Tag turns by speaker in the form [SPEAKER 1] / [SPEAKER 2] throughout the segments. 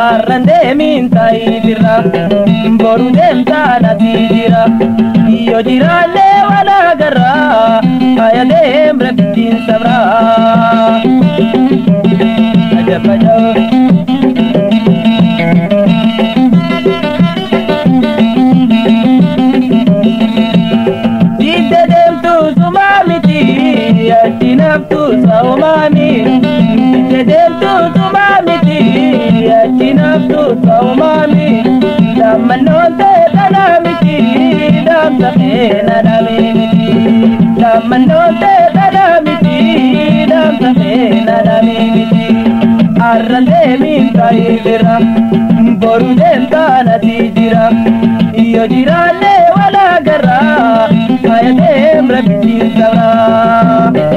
[SPEAKER 1] arrande min taibira boru demta natijira iyo jirale wala garra ayadem rabtin sabra ajab ajab didem tu sumamiti yatinabtu saumami didem tu sumamiti yatinabtu saumami damanote tanamiti dam safena namiti damanote tanamiti dam safena namiti arrande min taibira boru demta natijira iyo jirale wala garra ayadem rabbi sabra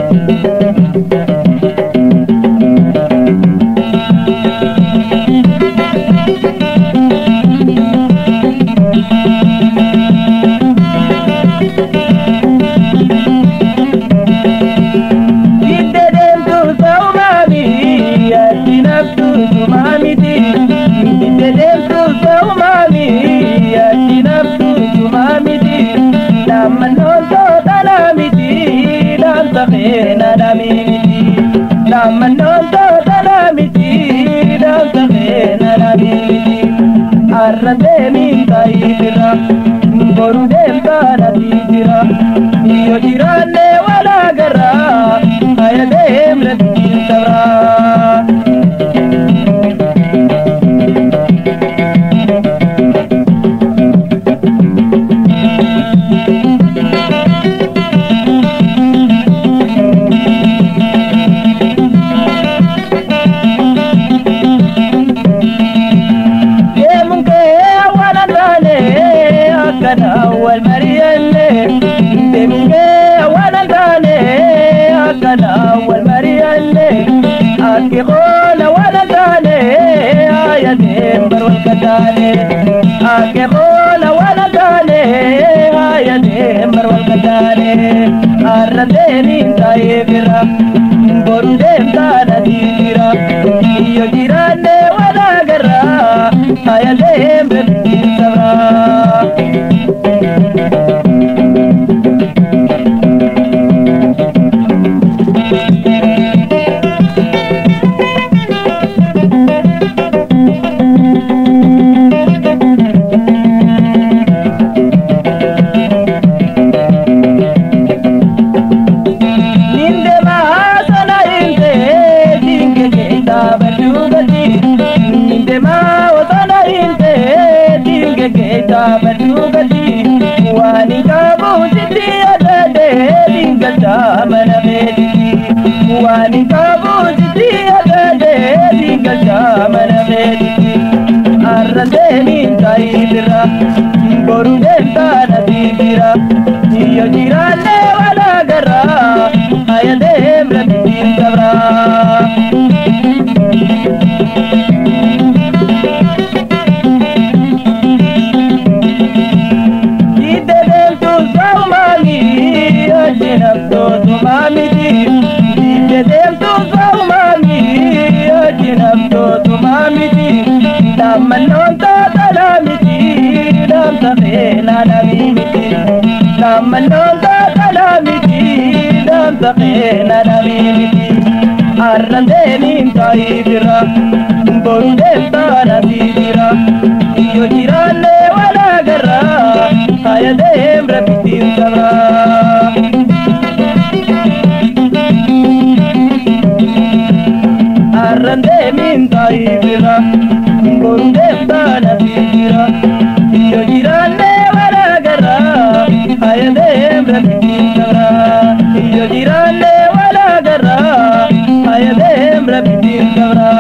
[SPEAKER 1] arrande min taibira boru demta natijira iyo jirale wala garra ayadem rabbi sabra أول مريالي بمجي أولا تاني أكل أول مريالي أكي قول أولا تاني يا ديمبر والكتاني أكي قول أولا تاني يا ديمبر والكتاني أردني تايبرا بردم تانا ديرا يجيراني ولا قرا يا ديمبر سبرا wani kabu jiti adade dingal jamana mediki wani kabu jiti adade dingal jamana mediki arrande min taibira boru demta natibira iyo jirale wala garra ayadem rabbi sabra arrandeni taibira boru demta natijira iyo jirale wala garra ayadem rabbi sabra arrandeni taibira boru demta natijira iyo jirale wala garra ayadem rabbi sabra iyo jirale wala garra ayadem rabbi sabra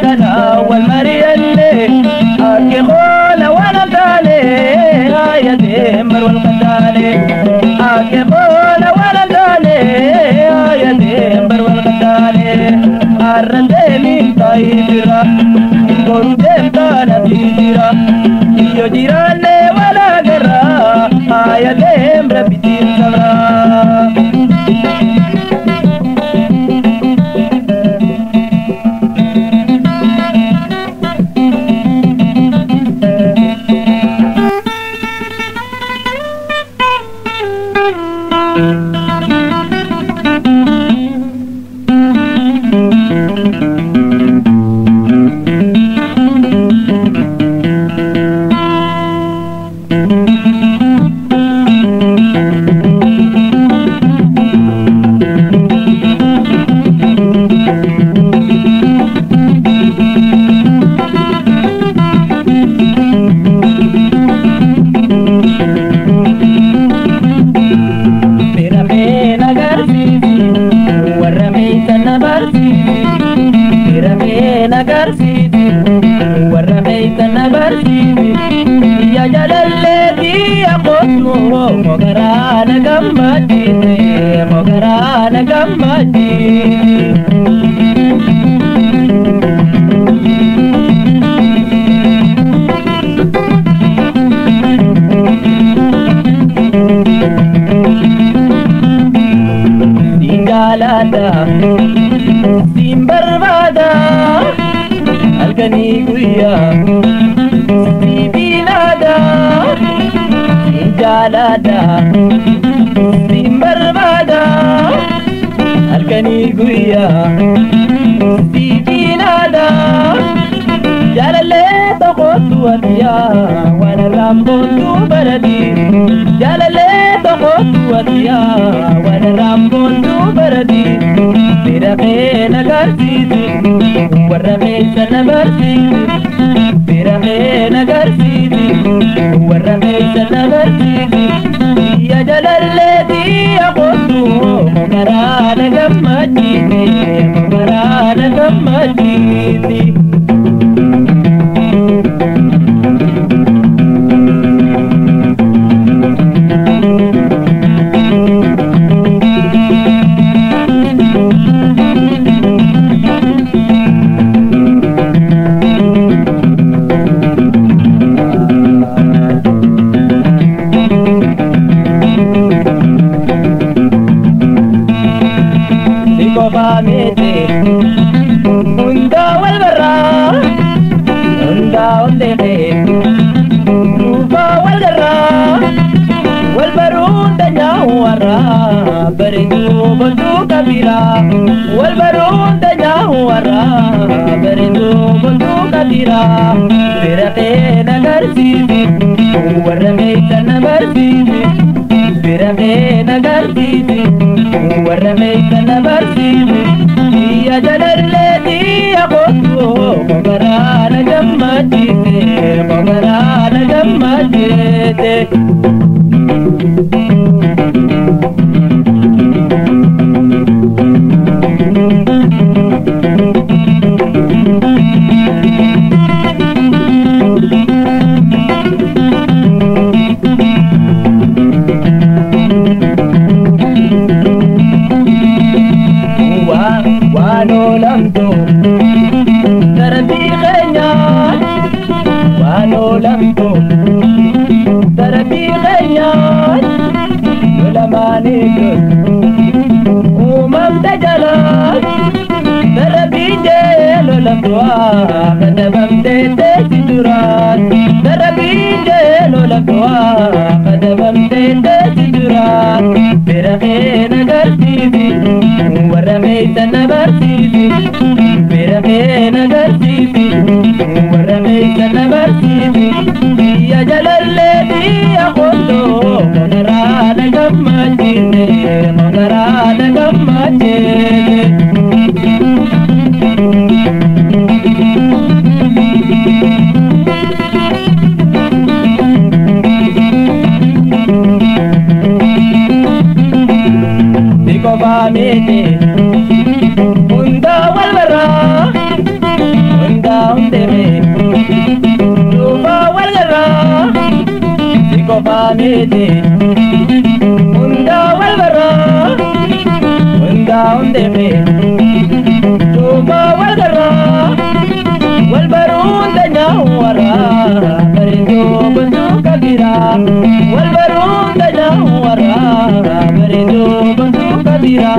[SPEAKER 1] كنا والمريالي أكي خولا وانا تالي يا ديمبر والقدالي أكي خولا وانا تالي يا ديمبر والقدالي أرندي من طيبرا قرو ديمتانا تيجرا يو جيراني ولا قرا يا ديمبر بيتين سمرا نغرسيتي ورميت نبرسيتي يا جلالتي يا قطنو مغرانا قمتيتي مغرانا قمتيتي Singalada Simbarbada Alkani guya Sibinada Singalada Simbarbada Alkani guya Sibinada Jalale tokotu atiya Wana rambotu baradi Jalale tokotu atiya Wana rambotu baradi Birame nagarsiiti Warame sanabarsiiti Birame nagarsiiti Warame sanabarsiiti Ya jalaleeti ya qotu Mogarana gammachiiti Mogarana gammachiiti Mete Unda walgarra Unda ondele Rufa walgarra Walbarunda nyawara Berindu bundu kabira Walbarunda nyawara Berindu bundu kabira Birate nagarsiti Warrameta nabarsiti Birate nagarsiti Warrameta nabarsiti Ya jalalati ya qotu Mogarana gammatite Mogarana gammatite Wano lamto Tarabi khanyan Wano lamto Tarabi khanyan Wala manikot Umam tajalan Tarabi jelo lamtoa Kadabam tete siduran Tarabi jelo lamtoa Kadabam tete siduran Birakhe nagarsibi Warrameta nabarsiti Birakhe nagarsibi Warrameta nabarsiti Ya jalalati ya qotu Mogarana gammachite Mogarana gammachite Diko ba mete Unda walbarra famete unda walbara unda undeme tuba walbara walbaru unda nyawara barindo bandu kabira walbaru unda nyawara barindo bandu kabira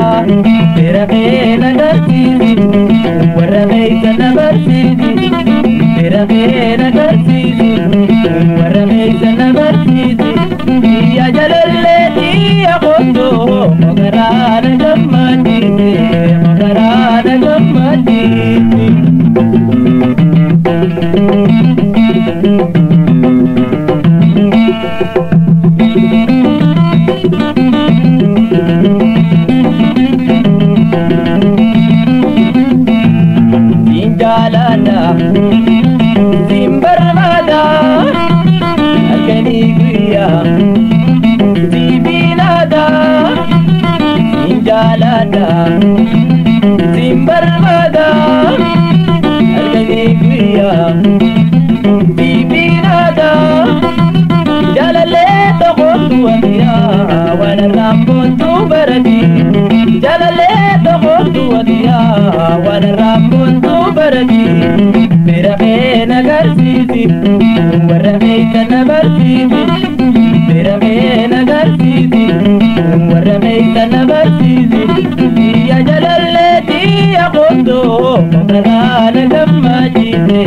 [SPEAKER 1] tera khena gartidi wara khayta nabartidi tera khena gartidi wara khayta nabartidi ya jalallati yaqulu magarana gammati Injalada Zimbarmada Alkaniguya Zibinada Injalada Zimbarmada Alkaniguya Zibinada Jalale Tokotu Adia Wana Rambotu Baradi Jalale Tokotu Adia Wana Rambotu Baradi Mirabena Garciti Warrameta Nabarciti Mirabena Garciti Warrameta Nabarciti Ya Jalallati Yaqudu Mogarana Gammajiti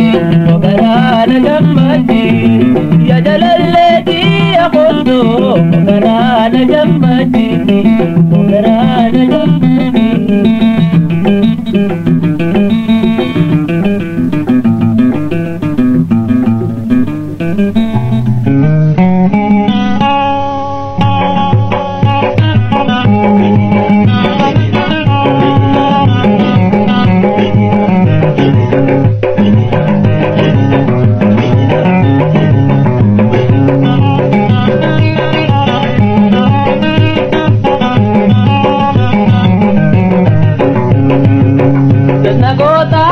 [SPEAKER 1] Mogarana Gammajiti Ya Jalallati Yaqudu Mogarana Gammajiti Mogarana Gammajiti Nagota,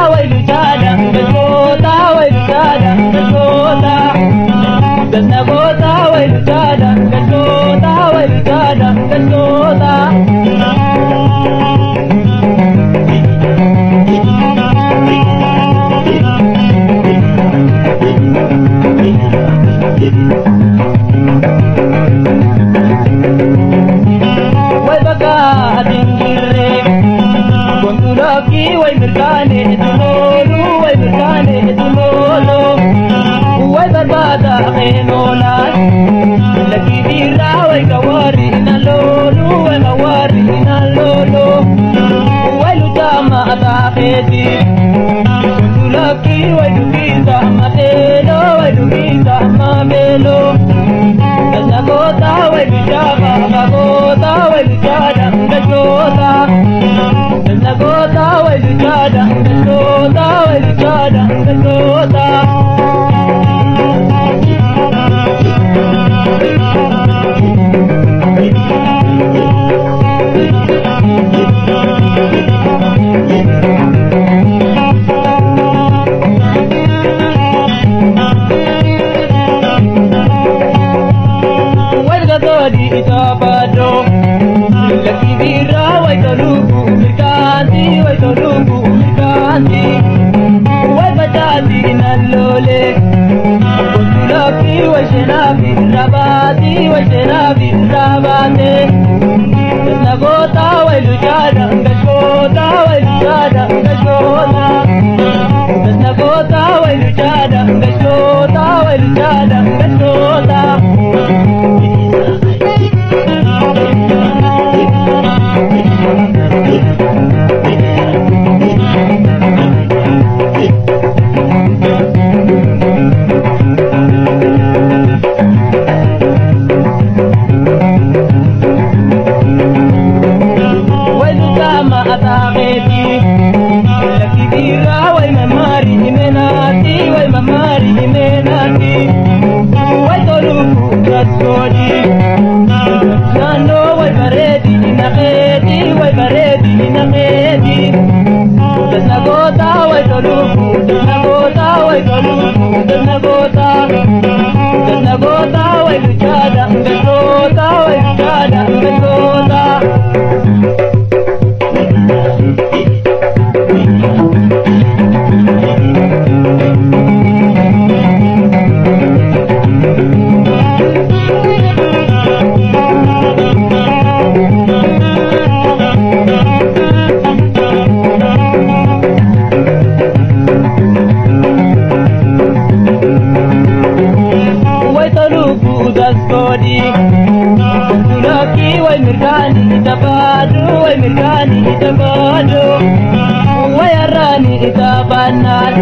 [SPEAKER 1] mirkani itabanan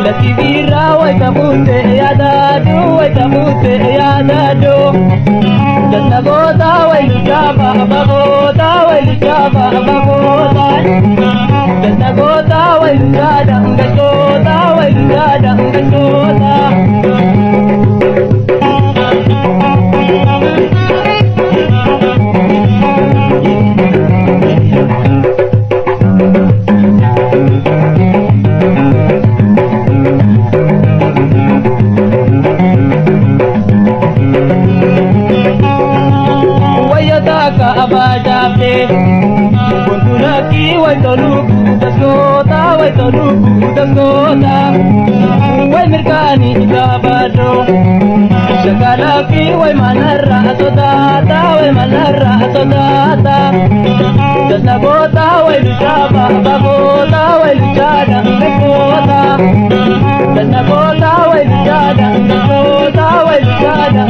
[SPEAKER 1] laki bira wa tabute ya dadu wa tabute ya dadu janna goda wa lijaba bagota wa lijaba bagota janna goda wa lijada ngota wa lijada ngota abadabde kuntulaki waitoruku dasgota wai mirkani gabado shakalaki wai manarra sodata dasnagota wai lujaba bagota wai lujada ngota dasnagota wai lujada ngota wai lujada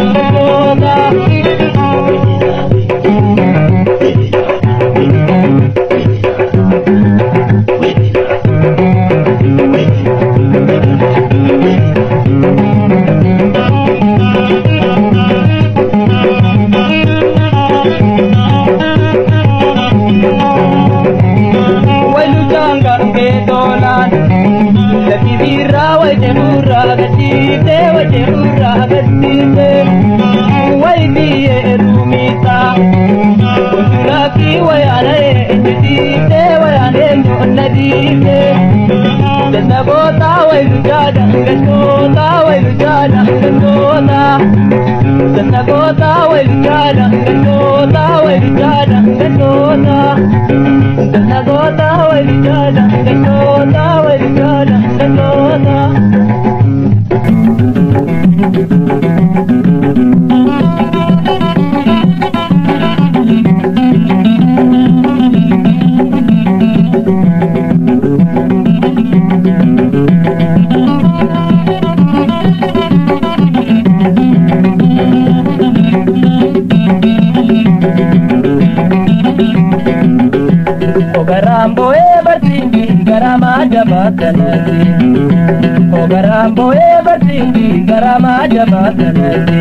[SPEAKER 1] ngota Ogarambo batindi garama jabatanati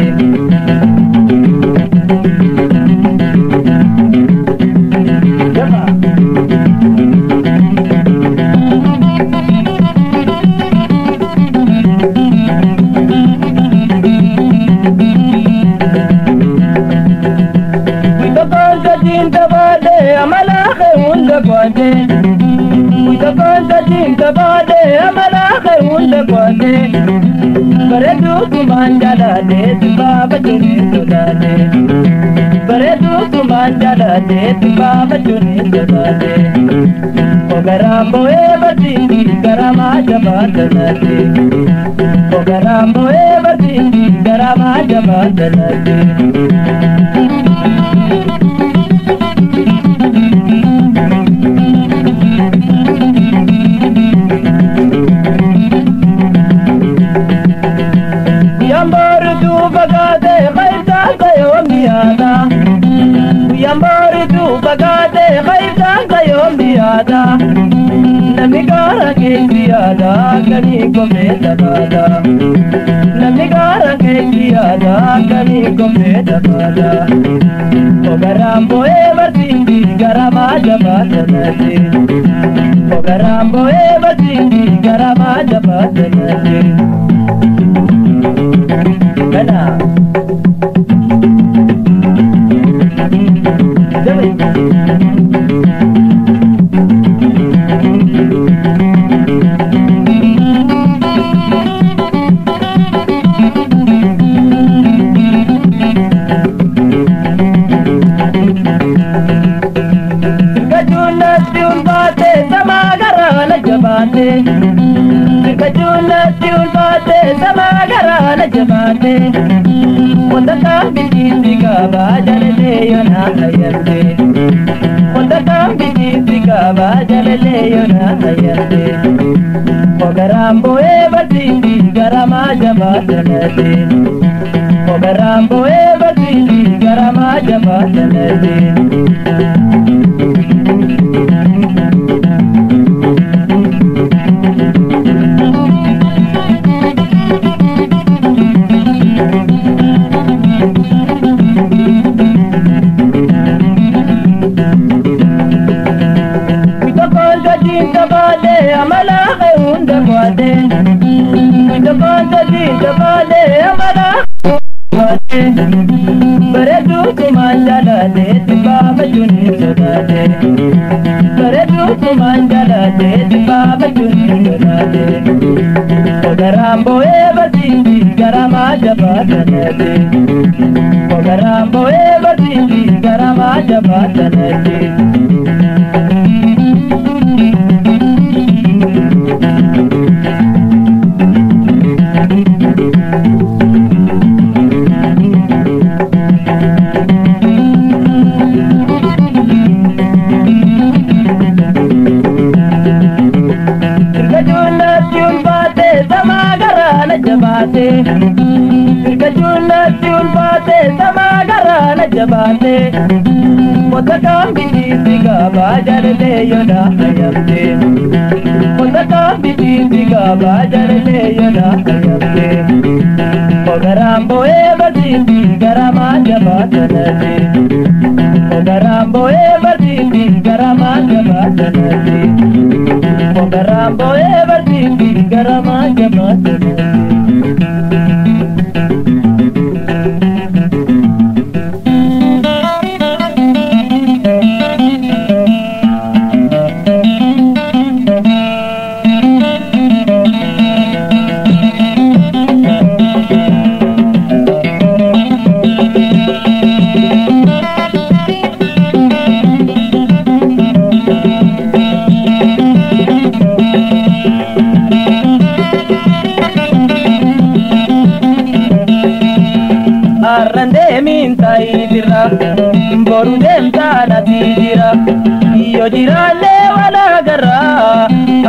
[SPEAKER 1] jaba Witokonta jinta bade amala khunda kwade Witokonta jinta bade amala khunda kwade Baredu kumandala de baba chuni sodade Baredu kumandala de baba chuni sodade Ogarambo batindi garama jabatanati Ogarambo batindi garama jabatanati bagade khaita kayombiada namigara ke biada kani ko medabada namigara ke biada kani ko medabada ogarambo batindi garama jabatanati ogarambo batindi garama jabatanati kana jabate Ondaka bitindiga bajalele yona hayande Ondaka bitindiga bajalele yona hayande Ogarambo batindi garama jabatanate Ogarambo batindi garama jabatanate konta di tabale amara Baredu kumandala de baba juni sadade Baredu kumandala de baba juni sadade Ogarambo evati garama jabatanade Ogarambo evati garama jabatanade Jabate Motakam biti siga bajar le yona hayamte Motakam biti siga bajar le yona hayamte Ogarambo evati garama jabatanade Ogarambo evati garama jabatanade Ogarambo evati garama jabatanade Arrande mintai dira, boru denta na tijira. Iyo dira le wala garra,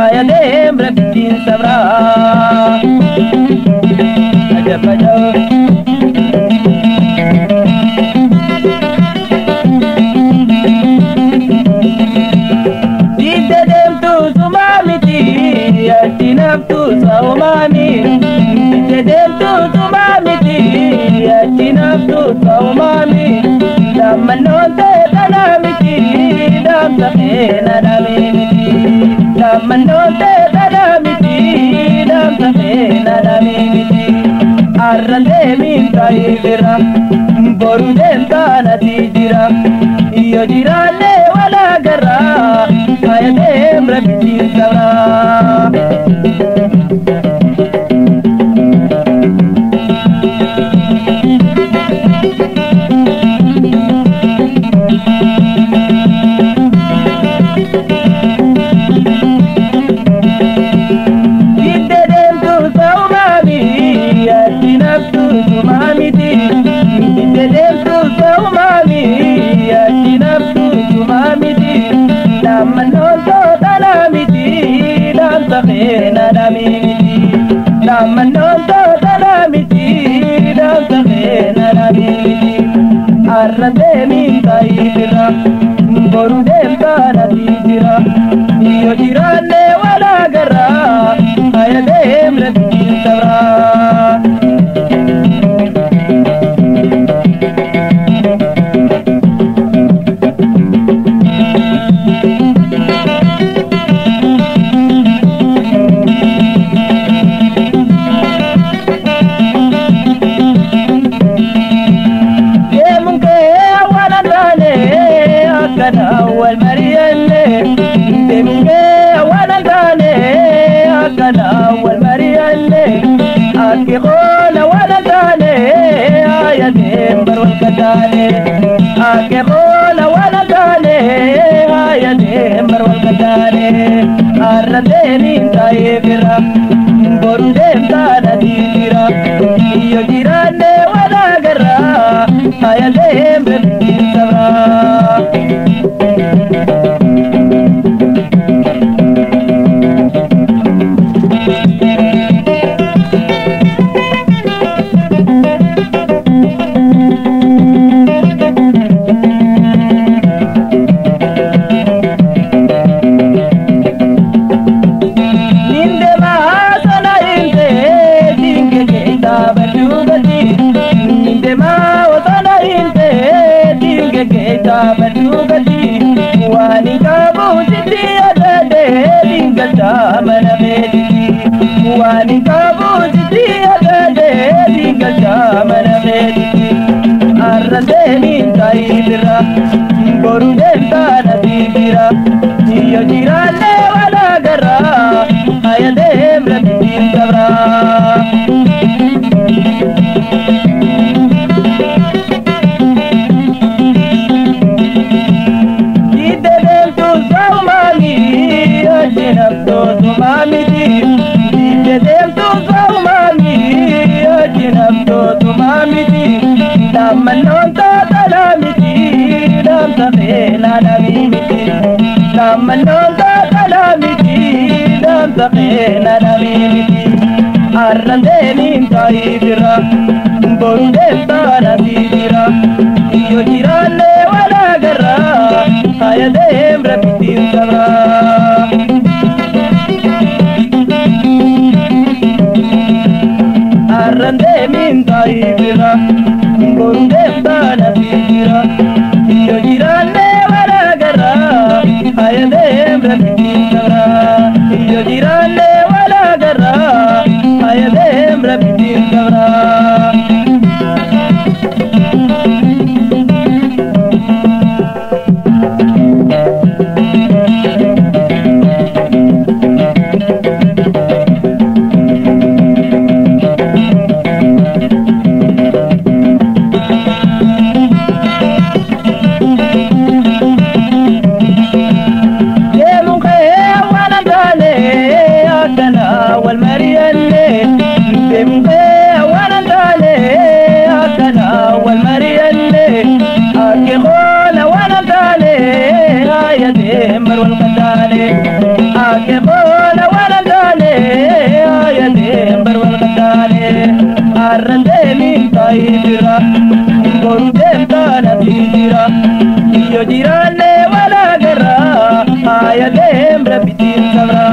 [SPEAKER 1] aya dem reptin sabra. Ajab ajab. Dide dem tu sumamiti, atinam tu saumani. Dide dem tu sumamiti. Nafsu saumami Damanonte tanamiti Dam safena damimiti Damanonte tanamiti Dam safena damimiti Arrande minta idira Boru denta natijira Iyo jirane wala garra Kaya dem rabiti sabra Arrande minta idira, boru denta na tijira. Iyo jirane wala garra, aya dem reptin sabra. Akikola wala tane, ayatim barwal katane. Akikola wala tane, ayatim barwal katane. Arrande minta idira, boru denta na tijira. Iyo jirane wala garra, ayatim reptin sabra. واني كابوتي أتدي كالجامن بيتي أرندني تايبرا برودن تانا تيبرا يجيران ولا غرا أيدهم ربي سبرا Arrandeni taibira, borudenta natira, iyo jirane wala garra, ayadem rapitin sabra. Arrandeni taibira, borudenta natira, iyo jirane wala garra, ayadem rapitin sabra. Iyo jirane wala garra, ayadem rapitin sabra. Yo jirane wala garra ayadem rapitin sabra.